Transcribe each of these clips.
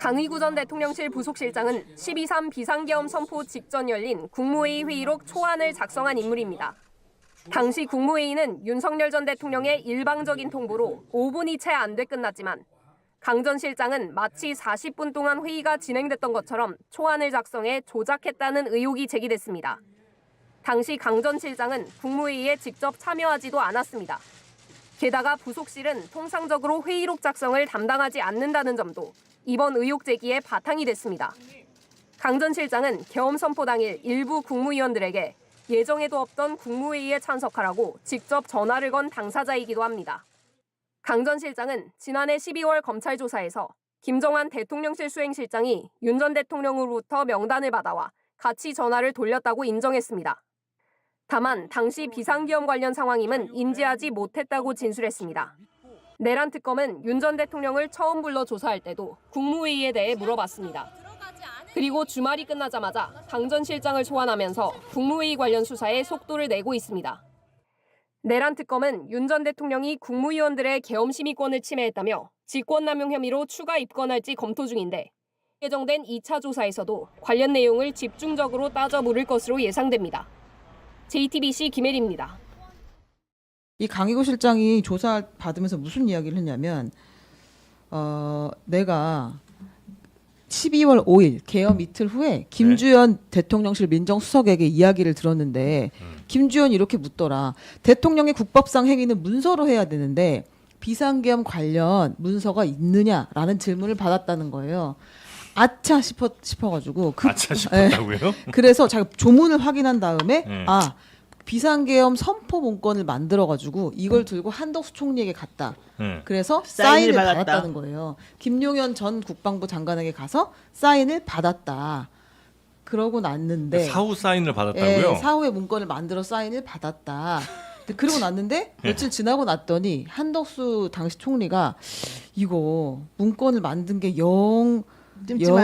강의구 전 대통령실 부속실장은 12.3 비상계엄 선포 직전 열린 국무회의 회의록 초안을 작성한 인물입니다. 당시 국무회의는 윤석열 전 대통령의 일방적인 통보로 5분이 채 안 돼 끝났지만 강 전 실장은 마치 40분 동안 회의가 진행됐던 것처럼 초안을 작성해 조작했다는 의혹이 제기됐습니다. 당시 강 전 실장은 국무회의에 직접 참여하지도 않았습니다. 게다가 부속실은 통상적으로 회의록 작성을 담당하지 않는다는 점도 이번 의혹 제기의 바탕이 됐습니다. 강 전 실장은 계엄 선포 당일 일부 국무위원들에게 예정에도 없던 국무회의에 참석하라고 직접 전화를 건 당사자이기도 합니다. 강 전 실장은 지난해 12월 검찰 조사에서 김정환 대통령실 수행실장이 윤 전 대통령으로부터 명단을 받아와 같이 전화를 돌렸다고 인정했습니다. 다만 당시 비상계엄 관련 상황임은 인지하지 못했다고 진술했습니다. 내란 특검은 윤 전 대통령을 처음 불러 조사할 때도 국무회의에 대해 물어봤습니다. 그리고 주말이 끝나자마자 강 전 실장을 소환하면서 국무회의 관련 수사에 속도를 내고 있습니다. 내란 특검은 윤 전 대통령이 국무위원들의 계엄 심의권을 침해했다며 직권남용 혐의로 추가 입건할지 검토 중인데 예정된 2차 조사에서도 관련 내용을 집중적으로 따져 물을 것으로 예상됩니다. JTBC 김혜리입니다. 이 강의구 실장이 조사 받으면서 무슨 이야기를 했냐면 내가 12월 5일 개엄 이틀 후에 김주현 대통령실 민정수석에게 이야기를 들었는데 김주현이 이렇게 묻더라. 대통령의 국법상 행위는 문서로 해야 되는데 비상계엄 관련 문서가 있느냐라는 질문을 받았다는 거예요. 아차 싶어가지고 아차 싶었다고요? 그래서 자기 조문을 확인한 다음에 비상계엄 선포 문건을 만들어가지고 이걸 들고 한덕수 총리에게 갔다. 그래서 사인을 받았다는 거예요. 김용현 전 국방부 장관에게 가서 사인을 받았다. 그러고 났는데 사후 사인을 받았다고요? 사후에 문건을 만들어 사인을 받았다. 그러고 났는데 며칠 지나고 났더니 한덕수 당시 총리가 이거 문건을 만든 게 영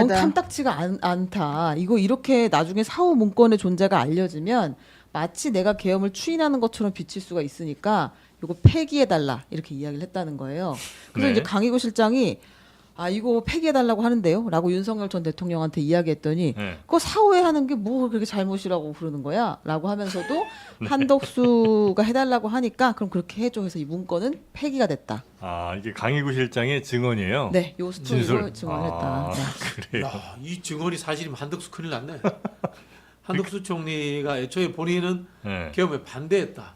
탐탁지가 않다. 이거 이렇게 나중에 사후 문건의 존재가 알려지면 마치 내가 계엄을 추인하는 것처럼 비칠 수가 있으니까 이거 폐기해달라 이렇게 이야기를 했다는 거예요. 그래서 이제 강의구 실장이 이거 폐기해달라고 하는데요 라고 윤석열 전 대통령한테 이야기했더니 그거 사후에 하는 게 뭐 그렇게 잘못이라고 그러는 거야 라고 하면서도 한덕수가 해달라고 하니까 그럼 그렇게 해줘 해서 이 문건은 폐기가 됐다. 이게 강의구 실장의 증언이에요? 네, 요 스토리를 증언했다. 그래요? 이 증언이 사실이면 한덕수 큰일 났네. 한덕수 총리가 애초에 본인은 계엄에 반대했다.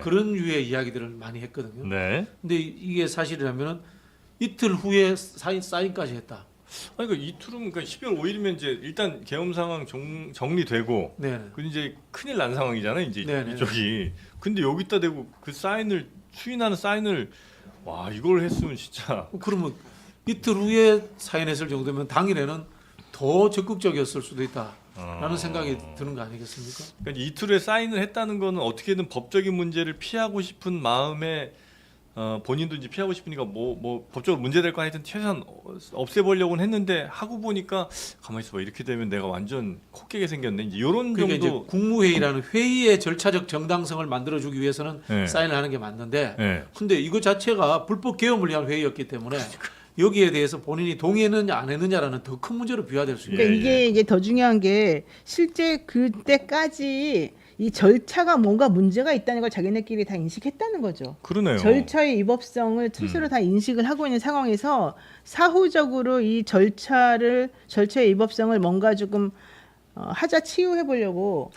그런 류의 이야기들을 많이 했거든요. 근데 이게 사실이라면 이틀 후에 사인까지 했다. 그러니까 이틀은 그러니까 12월 5일이면 이제 일단 계엄 상황 정리되고 그 이제 큰일 난 상황이잖아요. 이제 이쪽이. 근데 여기다 대고 그 사인을 추인하는 사인을 이걸 했으면 진짜. 그러면 이틀 후에 사인했을 정도면 당일에는 더 적극적이었을 수도 있다라는 생각이 드는 거 아니겠습니까? 그러니까 이틀에 사인을 했다는 거는 어떻게든 법적인 문제를 피하고 싶은 마음에 본인도 이제 피하고 싶으니까 뭐 법적으로 문제될 거 하여튼 최소한 없애보려고는 했는데 하고 보니까 가만히 있어봐 이렇게 되면 내가 완전 콧깨게 생겼네 이제 이런 그러니까 정도. 이제 국무회의라는 회의의 절차적 정당성을 만들어주기 위해서는 사인을 하는 게 맞는데 근데 이거 자체가 불법 계엄을 위한 회의였기 때문에 여기에 대해서 본인이 동의했느냐 안 했느냐라는 더 큰 문제로 비화될 수 있습니다. 그러니까 이게 더 중요한 게 실제 그때까지 이 절차가 뭔가 문제가 있다는 걸 자기네끼리 다 인식했다는 거죠. 그러네요. 절차의 위법성을 스스로 다 인식을 하고 있는 상황에서 사후적으로 이 절차의 위법성을 뭔가 조금 하자 치유해 보려고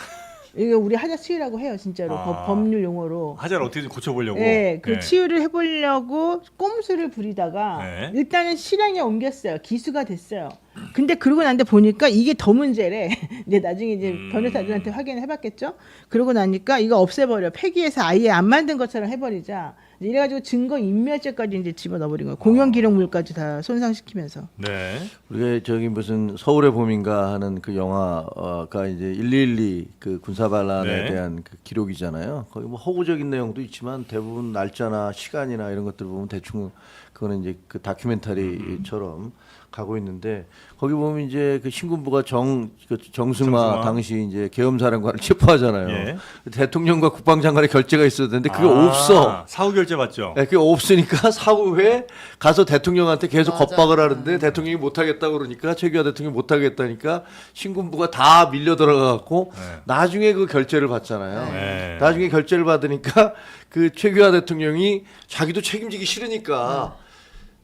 이게 우리 하자 치유라고 해요, 진짜로. 법률 용어로. 하자를 어떻게든 고쳐보려고. 그 치유를 해보려고 꼼수를 부리다가 일단은 실행에 옮겼어요. 기수가 됐어요. 근데 그러고 난데 보니까 이게 더 문제래. 이제 나중에 이제 변호사들한테 확인을 해봤겠죠. 그러고 나니까 이거 없애버려. 폐기해서 아예 안 만든 것처럼 해버리자. 이래가지고 증거 인멸죄까지 이제 집어넣어버린 거예요. 공연 기록물까지 다 손상시키면서. 우리가 저기 무슨 서울의 봄인가 하는 그 영화가 이제 112 그 군사 반란에 대한 그 기록이잖아요. 거기 뭐 허구적인 내용도 있지만 대부분 날짜나 시간이나 이런 것들 보면 대충 그 그거는 이제 그 다큐멘터리처럼 가고 있는데 거기 보면 이제 그 신군부가 정승화 당시 이제 계엄사령관을 체포하잖아요. 예. 대통령과 국방장관의 결재가 있어야 되는데 그게 없어. 사후 결재 맞죠? 네, 그게 없으니까 사후에 가서 대통령한테 계속 맞아. 겁박을 하는데 대통령이 못하겠다고 그러니까 최규하 대통령이 못하겠다니까 신군부가 다 밀려 들어가갖고 나중에 그 결재를 받잖아요. 네. 나중에 결재를 받으니까 그 최규하 대통령이 자기도 책임지기 싫으니까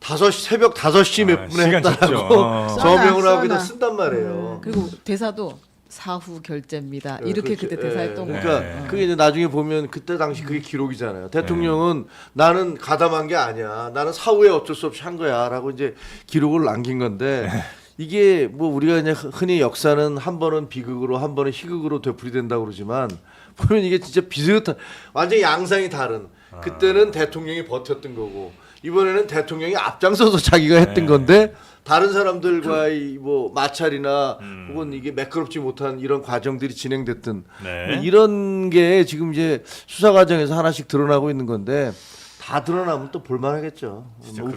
새벽 5시 몇 분에 시간 했다라고 줬죠. 서명을 써놔. 하고 그냥 쓴단 말이에요. 그리고 대사도 사후 결재입니다. 이렇게 그렇죠. 그때 대사 했던 거. 그러니까 그게 이제 나중에 보면 그때 당시 그게 기록이잖아요. 대통령은 나는 가담한 게 아니야. 나는 사후에 어쩔 수 없이 한 거야라고 이제 기록을 남긴 건데 이게 뭐 우리가 그냥 흔히 역사는 한 번은 비극으로 한 번은 희극으로 되풀이된다고 그러지만 보면 이게 진짜 비슷한 완전히 양상이 다른. 그때는 대통령이 버텼던 거고 이번에는 대통령이 앞장서서 자기가 했던 건데 다른 사람들과의 뭐 마찰이나 혹은 이게 매끄럽지 못한 이런 과정들이 진행됐던 뭐 이런 게 지금 이제 수사 과정에서 하나씩 드러나고 있는 건데 다 드러나면 또 볼만하겠죠. 뭐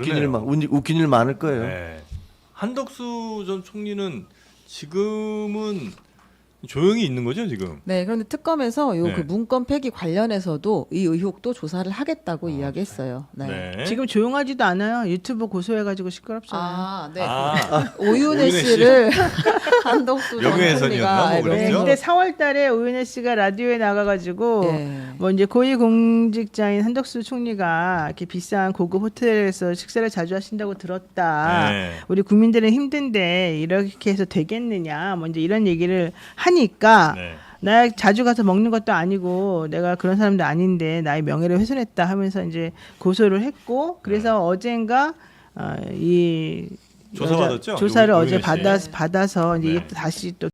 웃긴 일 많을 거예요. 네. 한덕수 전 총리는 지금은 조용히 있는 거죠 지금? 네, 그런데 특검에서 요 네. 그 문건 폐기 관련해서도 이 의혹도 조사를 하겠다고 이야기했어요. 네. 지금 조용하지도 않아요. 유튜브 고소해가지고 시끄럽잖아요. 아, 네. 오윤혜 오윤혜 씨. 씨를 한덕수 전 명예훼손이었나? 총리가 뭐 네, 그랬죠? 근데 4월달에 오윤혜 씨가 라디오에 나가가지고 네. 뭐 이제 고위공직자인 한덕수 총리가 이렇게 비싼 고급 호텔에서 식사를 자주 하신다고 들었다. 네. 우리 국민들은 힘든데 이렇게 해서 되겠느냐? 뭐 이제 이런 얘기를 하니까. 네. 나 자주 가서 먹는 것도 아니고 내가 그런 사람도 아닌데 나의 명예를 훼손했다 하면서 이제 고소를 했고 그래서 어젠가 이 조사받았죠? 조사를 요- 어제 요윤혜 씨. 받아서 이제 네. 이게 또 다시 또